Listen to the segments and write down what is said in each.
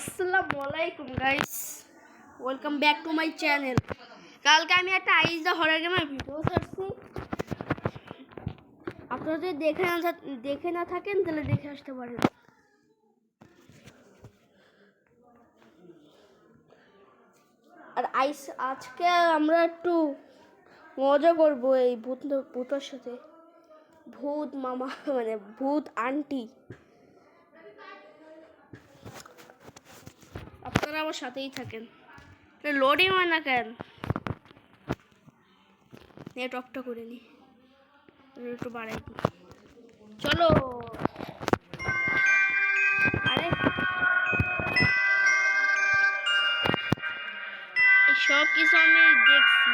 আসসালামু আলাইকুম guys, welcome back to my channel. কালকে আমি একটা আইস দ্য হরর গেমের ভিডিও ছাড়ছি। আপনারা যদি দেখে না থাকেন তাহলে দেখে আসতে পারেন। আর আজকে আমরা একটু মজা করবো এই ভূতের সাথে। ভূত মামা মানে ভূত আন্টি, আপনারা আমার সাথেই থাকেন। লোডিং হয় না কেন? নেট অফটা করে নি, একটু বাড়াই দি। চলো। আরে সব কিছু আমি দেখছি।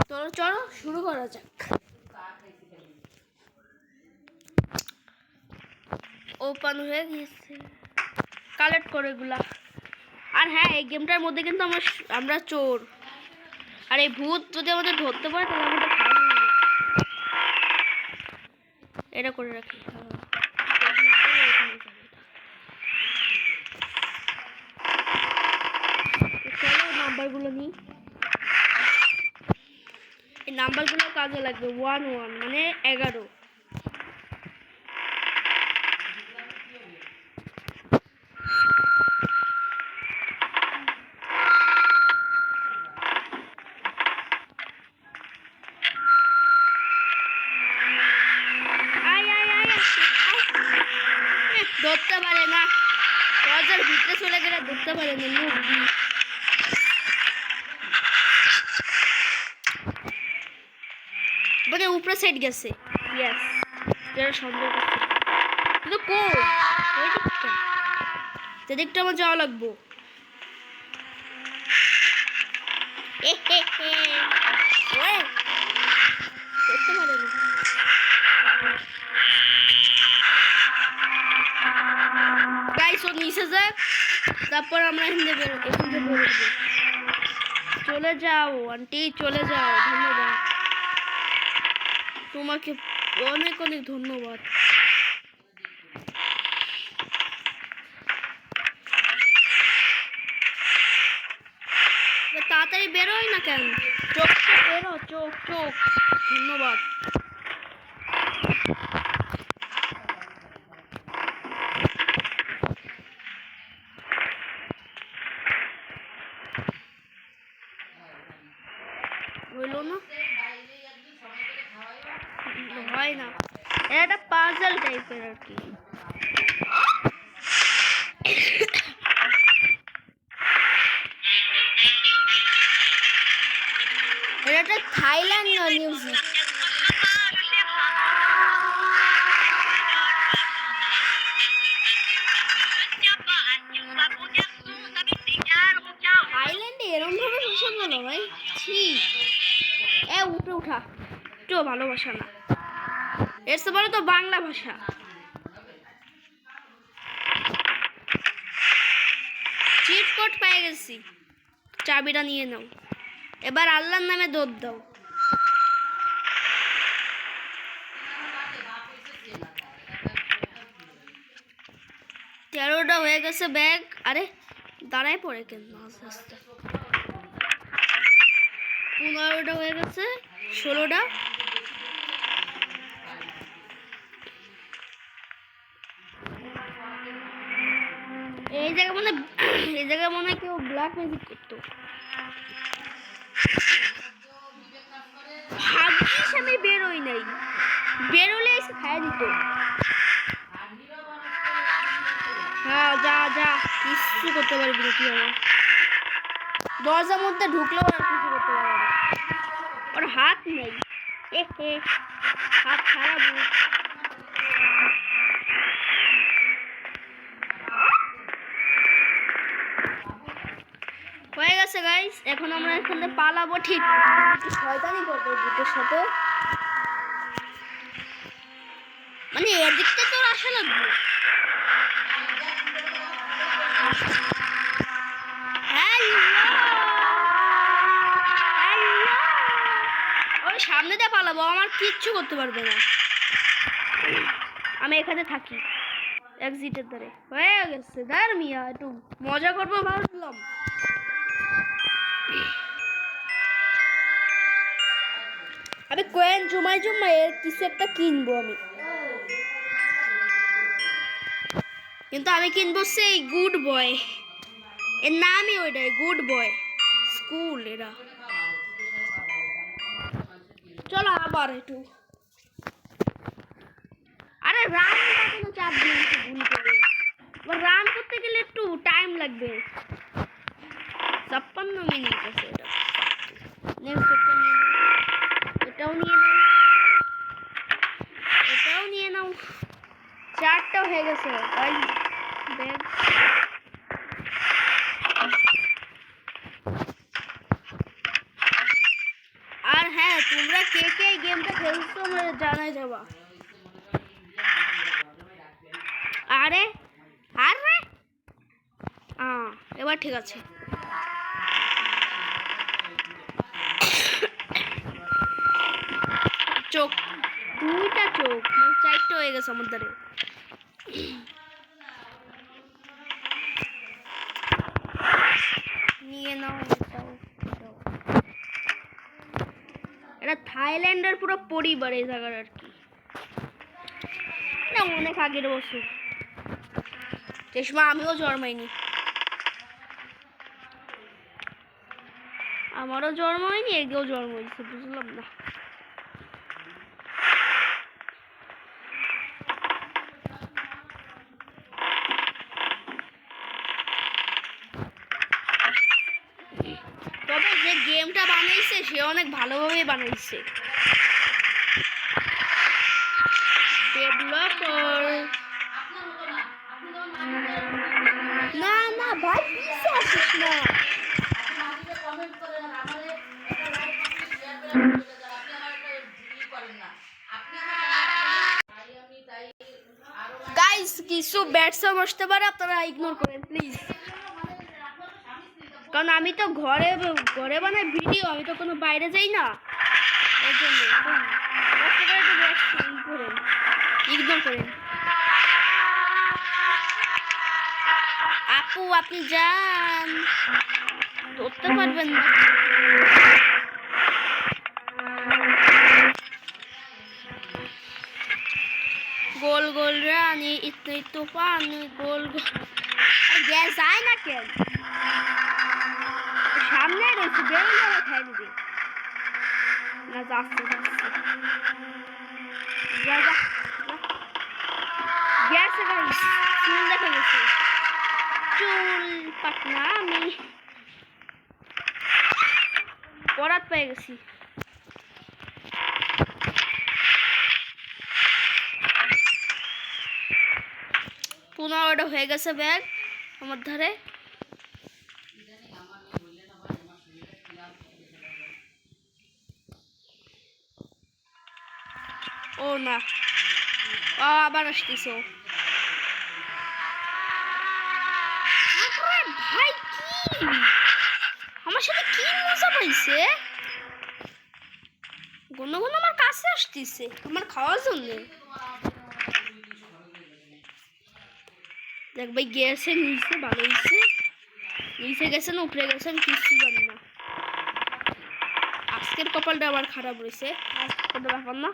চলো চলো শুরু করা যাক। ওপেন হয়ে গেছে, কালেক্ট করে এগুলা। আর হ্যাঁ, এই গেমটার মধ্যে কিন্তু আমরা চোর। আর এই ভূত যদি আমাদের ধরতে পারে তাহলে আমাদের এটা করে রাখি। চলো নাম্বারগুলো নিই। এই নাম্বারগুলো কাজে লাগবে। 1 মানে 11। ধরতে পারে না, দরজার ভিতরে চলে গেলে ধরতে পারে না। মানে উপরে সাইড গেছে। ইয়েস, যেটা সন্দেহ করছে। কিন্তু কই ওই দিকটা, যেদিকটা আমার যাওয়া লাগবো। দেখতে পারে না। গাইস ও নিচে যাক, তারপর আমরা এখান থেকে বেরোবো। চলে যাও আন্টি, চলে যাও। ধন্যবাদ তোমাকে, অনেক অনেক ধন্যবাদ। তাড়াতাড়ি বেরোই না কেন? চোখ বেরো, চোখ চোখ। ধন্যবাদ। হইল না, হয় না। এটা পাজল টাইপের আর কি। এটা থাইল্যান্ড না মিউজিক। থাইল্যান্ডে এরকম ভাবে ভাষা বলো ভাই? ঠিক উপরে উঠা একটু ভালোবাসা না, এর সে বলে তো বাংলা ভাষা। চিট কোড পেয়ে গেছি, চাবিটা নিয়ে নাও। এবার আল্লাহর নামে দৌড় দাও। তেরোটা হয়ে গেছে ব্যাগ। আরে দাঁড়ায় পড়ে কেন? আস্তে আস্তে। 15টা হয়ে গেছে, 16টা। এই জায়গায় মনে হয় কেউ ব্ল্যাক ম্যাজিক করতো। ভাগ্যিস আমি বেরোই নাই, বেরোলে এসে খাই দিত। হ্যাঁ যা যা, কিছু করতে পারবি না তুই আমার। দরজার মধ্যে ঢুকলেও আর কিছু করতে পারবে না, ওর হাত নেই। হাত খারাপ হয়ে গেছে গাইস। এখন আমরা এখানে পালাবো। ঠিক শয়তানি করবো ভূতের সাথে, মানে এদিকটা তোর আসা লাগবে। ওই সামনে দিয়ে পালাবো, আমার কিচ্ছু করতে পারবে না। আমি এখানে থাকি এক্সিটের ধারে। হয়ে গেছে দাঁড় মিয়া, একটু মজা করবো ভাবলাম। আমি কয়েন জমাই জমাই এর কিছু একটা কিনবো আমি, কিন্তু আমি কিনবো সেই গুড বয়, এর নামই ওইটাই গুড বয় স্কুল। এরা চলো আবার একটু, আরে রান কোনো চাপ দিয়েছে ভুল করে, রান করতে গেলে একটু টাইম লাগবে। 56 মিনিট আছে। এটা নেক্সট একটা নিয়ে নাও, এটাও নিয়ে নাও, এটাও নিয়ে নাও। 4টা হয়ে গেছে ভাই ব্যাগ। আর হ্যাঁ, তোমরা কে কে এই গেমটা খেলছো আমার জানাই যাবা। আরে আরে এবার ঠিক আছে। চোখ, 2টা চোখ, 4টা হয়ে গেছে আমার দ্বারে। নিয়ে নাও এটাও, এটাও। এটা থাইল্যান্ডের পুরো পরিবার এই জায়গার আর কি, না অনেক আগের বছর। চেষ্মা আমিও জন্মাইনি, আমারও জন্ম হয়নি, এগেও জন্ম হয়েছে, বুঝলাম না। তবে যে গেমটা বানাইছে সে অনেক ভালোভাবে বানাইছে। ডেভেলপার না না ভাই, পিছে আসিস না। গাইস কিছু ব্যাড সাউন্ড আসতে পারে, আপনারা ইগনোর করেন প্লিজ, কারণ আমি তো ঘরে ঘরে বানাই ভিডিও, আমি তো কোনো বাইরে যাই না, এই জন্য ইগনোর করেন। আপু আপনি যান, ধরতে পারবেন না। গোল গোল রানী ইতনে তूफान গোল গোল, গ্যাস যায় না কেন? সামনে রয়েছে, বেরোলে খাই দিবে না। যাচ্ছে যাচ্ছে, যা যা গ্যাস গাইস, চুল দেখে গেছে, চুল পাটনা আমি পরাত পেয়ে গেছি। পুনরায় হয়ে গেছে ব্যাগ আমার ধারে। ও না, আবার আসতেছ ভাই, কি আমার সাথে কি মজা পাইছে? গুনো গুনো আমার কাছে আসতেছে আমার খাওয়ার জন্য। দেখ ভাই গেছে নিচে, ভালো হয়েছে, নিচে গেছেন উপরে গেছেন কিছু জানি না। আজকের কপালটা আবার খারাপ রয়েছে, কোনো ব্যাপার না।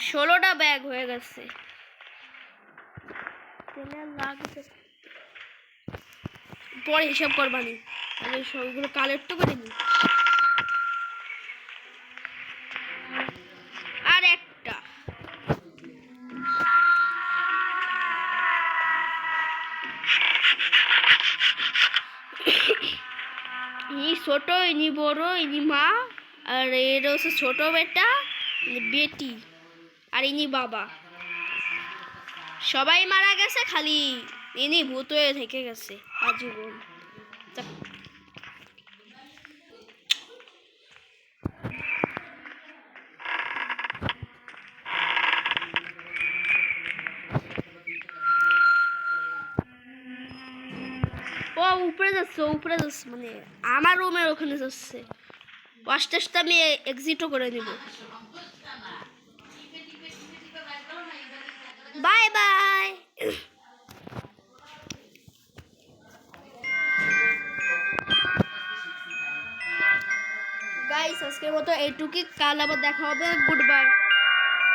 16টা ব্যাগ হয়ে গেছে, পরে হিসাব করবানি, আগে সবগুলো কালেক্ট তো করে নি। আর একটা ইনি ছোট, ইনি বড়, ইনি মা, আর এর হচ্ছে ছোট বেটা বেটি, আর ইনি বাবা। সবাই মারা গেছে, খালি ইনি ভূত হয়ে থেকে গেছে আজীবন। ও উপরে যাচ্ছে, উপরে যাচ্ছে, মানে আমার রুমের ওখানে যাচ্ছে। ও আস্তে আস্তে আমি এক্সিটও করে নিব। Bye bye. গাইস আজকের মতো এইটুকুই, কাল আবার দেখা হবে। Good bye.